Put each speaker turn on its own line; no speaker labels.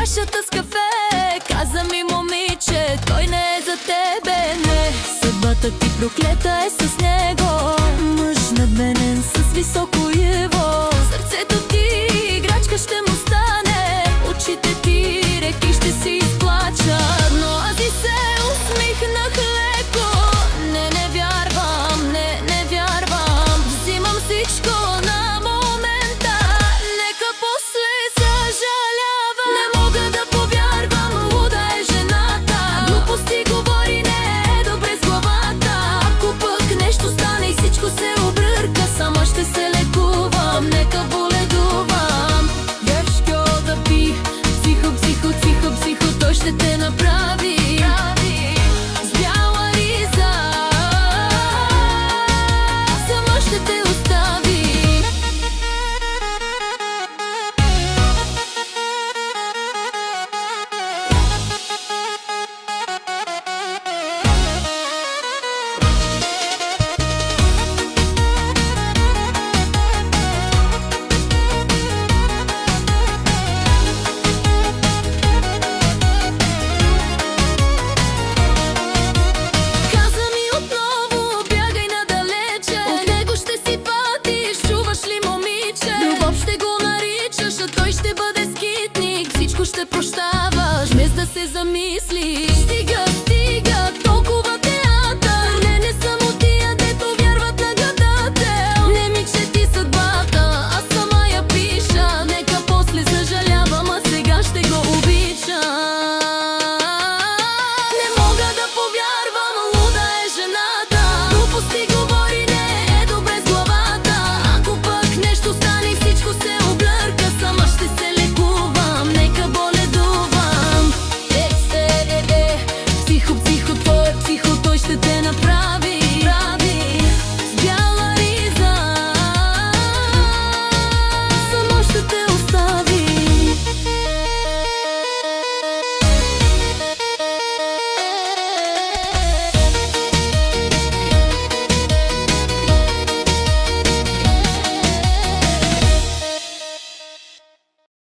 чашата с кафе, каза ми: момиче, той не е за тебе, не. Съдбата ти проклета е с него, мъж надменен с високо ниво. Сърцето ти играчка ще му стане, очите ти реки ще си изплачат. Но аз и се усмихнах леко. Не вярвам, не вярвам. Взимам всичко на момента, нека после съжалявам. Не мога да повярвам, луда е жената. Глупости говори, не е добре с главата. Ако пък нещо стане и всичко се обърка, сама ще се лекувам, нека боледувам. Яшко да би, психо, той ще те направи с бяла риза, сама ще те остави. Той ще бъде скитник, всичко ще прощаваш без да се замислиш. Стига